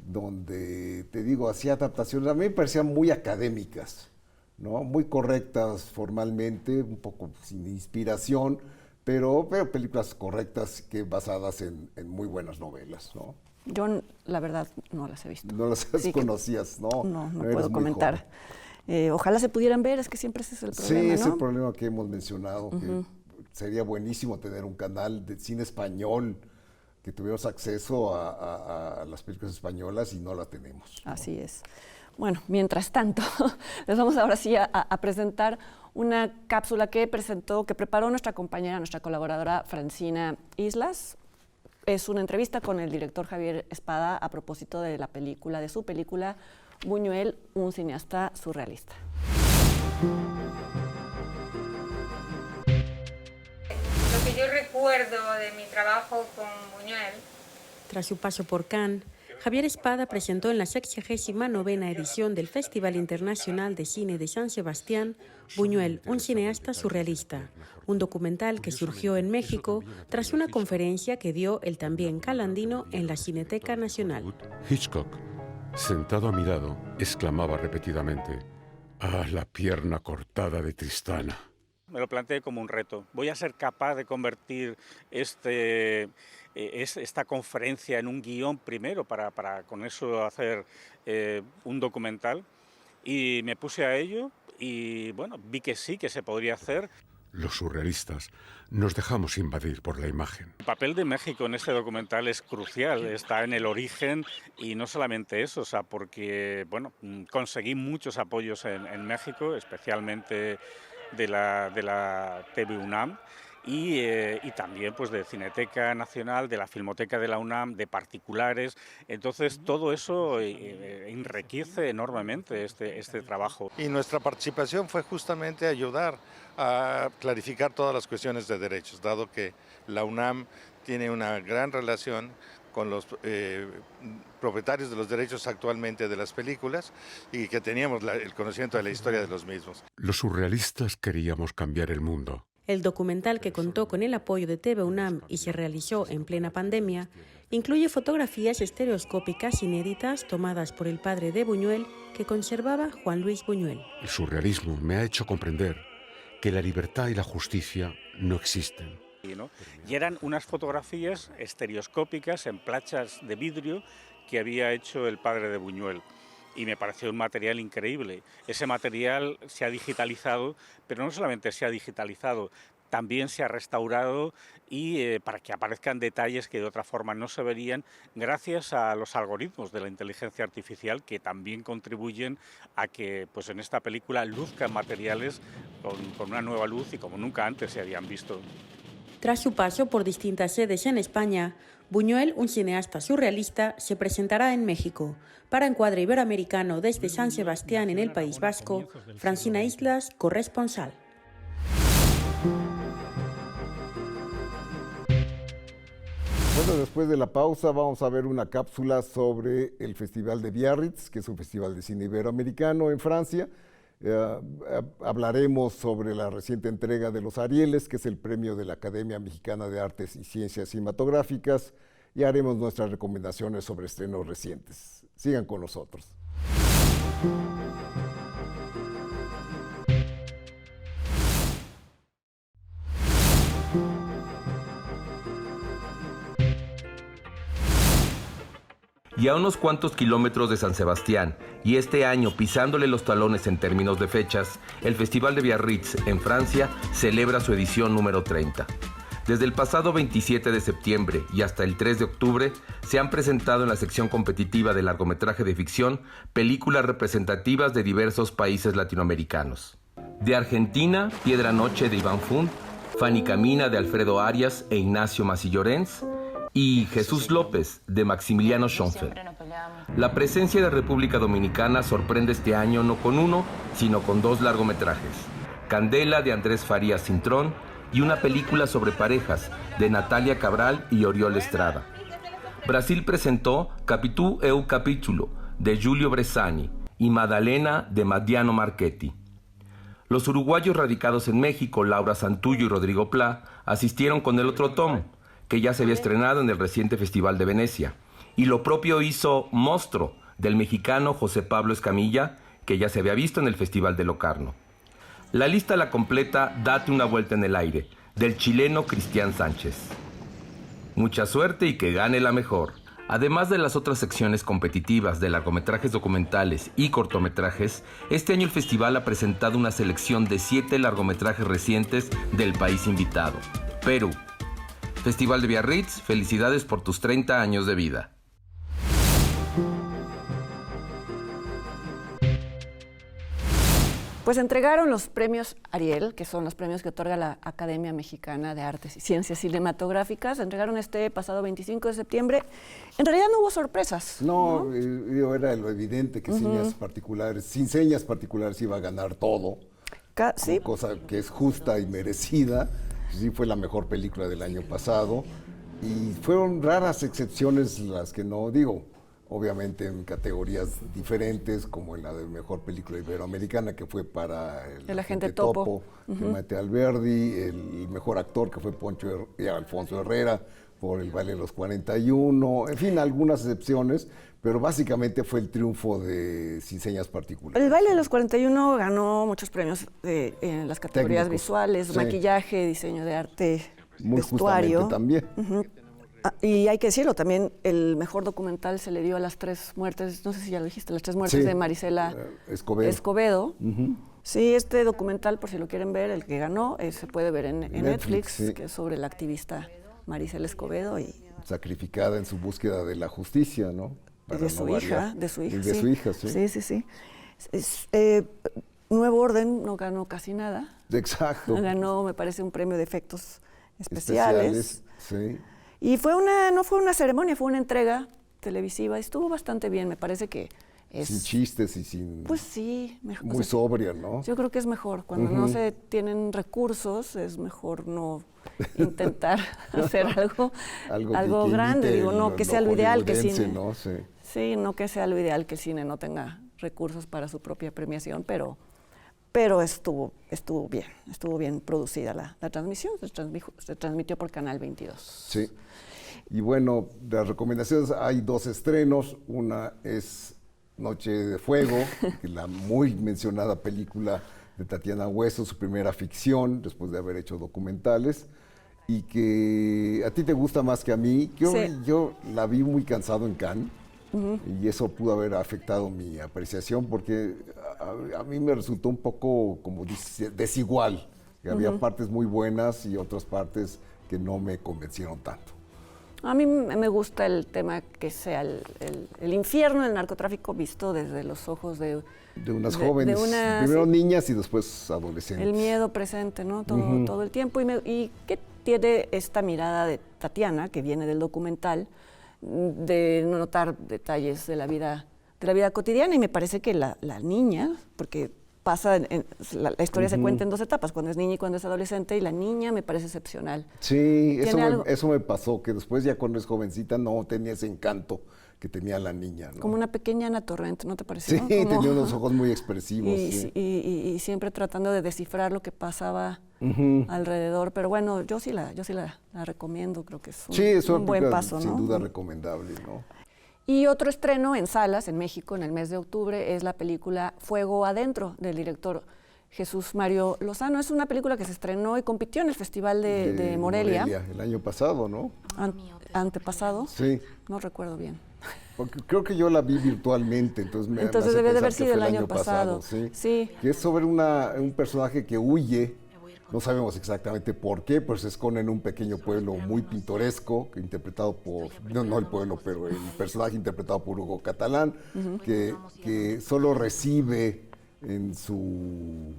donde, te digo, hacía adaptaciones, a mí me parecían muy académicas, ¿no? Muy correctas formalmente, un poco sin inspiración, pero películas correctas basadas en muy buenas novelas, ¿no? Yo, la verdad, no las he visto. No las conocías, ¿no? No puedo comentar. Ojalá se pudieran ver, es que siempre ese es el problema, sí, ¿no? es el problema que hemos mencionado, que sería buenísimo tener un canal de cine español, que tuviéramos acceso a las películas españolas y no la tenemos, ¿no? Así es. Bueno, mientras tanto, les vamos ahora sí a presentar una cápsula que preparó nuestra compañera, nuestra colaboradora Francina Islas. Es una entrevista con el director Javier Espada a propósito de su película Buñuel, un cineasta surrealista. Lo que yo recuerdo de mi trabajo con Buñuel. Tras su paso por Cannes, Javier Espada presentó en la 69ª edición del Festival Internacional de Cine de San Sebastián Buñuel, un cineasta surrealista, un documental que surgió en México tras una conferencia que dio el también calandino en la Cineteca Nacional. Hitchcock, sentado a mi lado, exclamaba repetidamente: «¡Ah, la pierna cortada de Tristana!». Me lo planteé como un reto. Voy a ser capaz de convertir esta conferencia en un guión primero para con eso hacer un documental, y me puse a ello y bueno, vi que sí, que se podría hacer. Los surrealistas nos dejamos invadir por la imagen. El papel de México en este documental es crucial, está en el origen, y no solamente eso, porque bueno, conseguí muchos apoyos en México, especialmente de la TV UNAM, y también pues de Cineteca Nacional, de la Filmoteca de la UNAM, de particulares. Entonces todo eso enriquece enormemente este trabajo. Y nuestra participación fue justamente ayudar a clarificar todas las cuestiones de derechos, dado que la UNAM tiene una gran relación con los propietarios de los derechos actualmente de las películas, y que teníamos el conocimiento de la historia de los mismos. Los surrealistas queríamos cambiar el mundo. El documental, que contó con el apoyo de TV UNAM y se realizó en plena pandemia, incluye fotografías estereoscópicas inéditas tomadas por el padre de Buñuel, que conservaba Juan Luis Buñuel. El surrealismo me ha hecho comprender que la libertad y la justicia no existen. Y eran unas fotografías estereoscópicas en planchas de vidrio que había hecho el padre de Buñuel. Y me pareció un material increíble. Ese material se ha digitalizado, pero no solamente se ha digitalizado, también se ha restaurado, y para que aparezcan detalles que de otra forma no se verían, gracias a los algoritmos de la inteligencia artificial, que también contribuyen a que pues en esta película luzcan materiales con una nueva luz y como nunca antes se habían visto. Tras su paso por distintas sedes en España, Buñuel, un cineasta surrealista, se presentará en México. Para Encuadre Iberoamericano desde San Sebastián, en el País Vasco, Francina Islas, corresponsal. Bueno, después de la pausa vamos a ver una cápsula sobre el Festival de Biarritz, que es un festival de cine iberoamericano en Francia. Hablaremos sobre la reciente entrega de los Arieles, que es el premio de la Academia Mexicana de Artes y Ciencias Cinematográficas, y haremos nuestras recomendaciones sobre estrenos recientes. Sigan con nosotros. Y a unos cuantos kilómetros de San Sebastián, y este año pisándole los talones en términos de fechas, el Festival de Biarritz en Francia celebra su edición número 30. Desde el pasado 27 de septiembre y hasta el 3 de octubre se han presentado en la sección competitiva de largometraje de ficción películas representativas de diversos países latinoamericanos. De Argentina, Piedra Noche de Iván Fund, Fanny Camina de Alfredo Arias e Ignacio Massi-Llorens y Jesús López de Maximiliano Schoenfeld. La presencia de República Dominicana sorprende este año no con uno, sino con 2 largometrajes. Candela de Andrés Farías Cintrón y una película sobre parejas de Natalia Cabral y Oriol Estrada. Brasil presentó Capitú e un capítulo de Giulio Bressani y Madalena de Madiano Marchetti. Los uruguayos radicados en México, Laura Santullo y Rodrigo Plá, asistieron con El otro Tom, que ya se había estrenado en el reciente Festival de Venecia. Y lo propio hizo Monstruo, del mexicano José Pablo Escamilla, que ya se había visto en el Festival de Locarno. La lista la completa Date una vuelta en el aire, del chileno Cristian Sánchez. Mucha suerte y que gane la mejor. Además de las otras secciones competitivas de largometrajes documentales y cortometrajes, este año el festival ha presentado una selección de 7 largometrajes recientes del país invitado, Perú. Festival de Biarritz, felicidades por tus 30 años de vida. Pues entregaron los premios Ariel, que son los premios que otorga la Academia Mexicana de Artes y Ciencias Cinematográficas. Entregaron este pasado 25 de septiembre. En realidad no hubo sorpresas. No, era lo evidente que sin señas particulares iba a ganar todo. Sí. Cosa que es justa y merecida. Sí, fue la mejor película del año pasado. Y fueron raras excepciones las que no digo. Obviamente en categorías diferentes, como en la de mejor película iberoamericana, que fue para El Agente Topo, de Maite Alberdi, el mejor actor, que fue Alfonso Herrera, por El baile de los 41, en fin, algunas excepciones, pero básicamente fue el triunfo de Sin señas particulares. El baile de los 41 ganó muchos premios en las categorías técnicos, visuales, sí. Maquillaje, diseño de arte, muy vestuario. justamente también. Y hay que decirlo, también el mejor documental se le dio a las 3 muertes, no sé si ya lo dijiste, las 3 muertes de Marisela Escobedo. Sí, este documental, por si lo quieren ver, el que ganó, se puede ver en Netflix, sí. Que es sobre la activista Marisela Escobedo. Sacrificada en su búsqueda de la justicia, ¿no? De su hija. De su hija, sí. Sí. Nuevo Orden no ganó casi nada. Exacto. Ganó, me parece, un premio de efectos especiales. Sí. Y no fue una ceremonia, fue una entrega televisiva. Estuvo bastante bien, me parece que es... Sin chistes y sin... Pues sí. Mejor, muy sobria, ¿no? Yo creo que es mejor. Cuando no se tienen recursos, es mejor no intentar hacer algo grande. Digo, no que sea lo ideal que el cine... ¿no? Sí, no que sea lo ideal que el cine no tenga recursos para su propia premiación, pero estuvo bien producida la transmisión, se transmitió por Canal 22. Sí, y bueno, de las recomendaciones hay 2 estrenos, una es Noche de Fuego, la muy mencionada película de Tatiana Hueso, su primera ficción, después de haber hecho documentales, y que a ti te gusta más que a mí. Yo la vi muy cansado en Cannes, y eso pudo haber afectado mi apreciación, porque a mí me resultó un poco como desigual, que había partes muy buenas y otras partes que no me convencieron tanto. A mí me gusta el tema que sea el infierno del narcotráfico visto desde los ojos de unas jóvenes, primero niñas y después adolescentes. El miedo presente, ¿no? Todo el tiempo. Y que tiene esta mirada de Tatiana, que viene del documental, de notar detalles de la vida cotidiana, y me parece que la niña, porque la historia se cuenta en 2 etapas, cuando es niña y cuando es adolescente, y la niña me parece excepcional. Sí, eso me pasó, que después ya cuando es jovencita no tenía ese encanto que tenía la niña, ¿no? Como una pequeña Ana Torrent, ¿no te pareció? Sí, tenía unos ojos muy expresivos. Y siempre tratando de descifrar lo que pasaba alrededor, pero bueno, yo sí la recomiendo, creo que es un buen paso, ¿no? Sin duda recomendable, ¿no? Y otro estreno en salas en México en el mes de octubre es la película Fuego Adentro, del director Jesús Mario Lozano. Es una película que se estrenó y compitió en el Festival de Morelia. El año pasado, ¿no? ¿Antepasado? Sí. No recuerdo bien. Porque creo que yo la vi virtualmente, entonces debe de haber sido el año pasado. Sí. Que es sobre un personaje que huye No sabemos exactamente por qué, pero se esconde en un pequeño pueblo muy pintoresco, interpretado por, no el pueblo, pero el personaje interpretado por Hugo Catalán, que solo recibe en su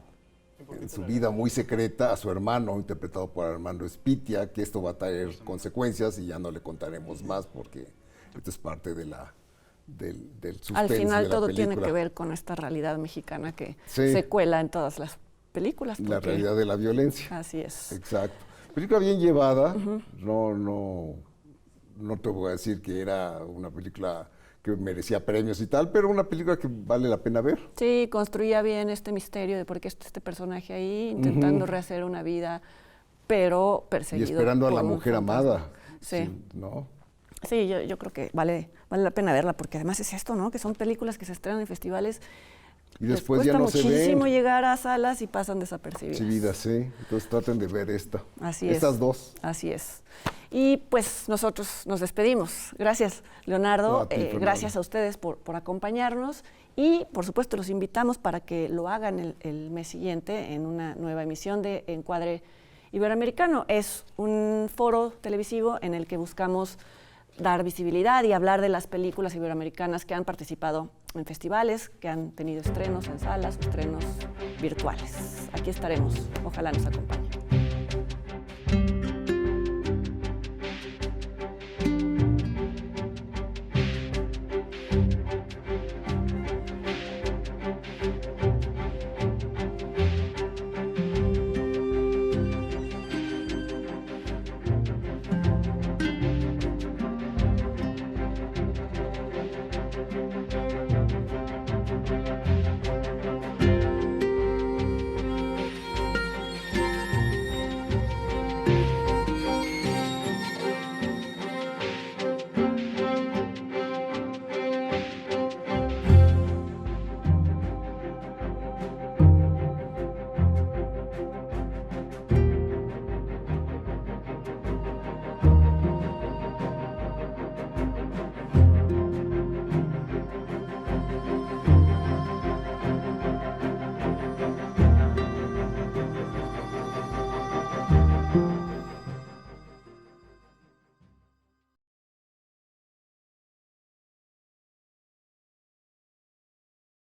vida muy secreta a su hermano, interpretado por Armando Espitia, que esto va a traer consecuencias y ya no le contaremos más porque esto es parte de del suspense. Al final de la todo película. tiene que ver con esta realidad mexicana que Sí. se cuela en todas las películas. La realidad de la violencia. Así es. Exacto. Película bien llevada, no te voy a decir que era una película que merecía premios y tal, pero una película que vale la pena ver. Sí, construía bien este misterio de por qué está este personaje ahí, intentando rehacer una vida, pero perseguido. Y esperando a la por un mujer fantasma. amada. Sí. ¿No? Sí, yo creo que vale la pena verla, porque además es esto, ¿no? Que son películas que se estrenan en festivales. Y después ya no se ven. cuesta muchísimo llegar a salas y pasan desapercibidas. Sí. Entonces traten de ver esta. Así Estas es. dos. Así es. Y pues nosotros nos despedimos. Gracias, Leonardo. No, a ti, Fernando. Gracias a ustedes por acompañarnos. Y por supuesto los invitamos para que lo hagan el mes siguiente en una nueva emisión de Encuadre Iberoamericano. Es un foro televisivo en el que buscamos dar visibilidad y hablar de las películas iberoamericanas que han participado en festivales, que han tenido estrenos en salas, estrenos virtuales. Aquí estaremos. Ojalá nos acompañen.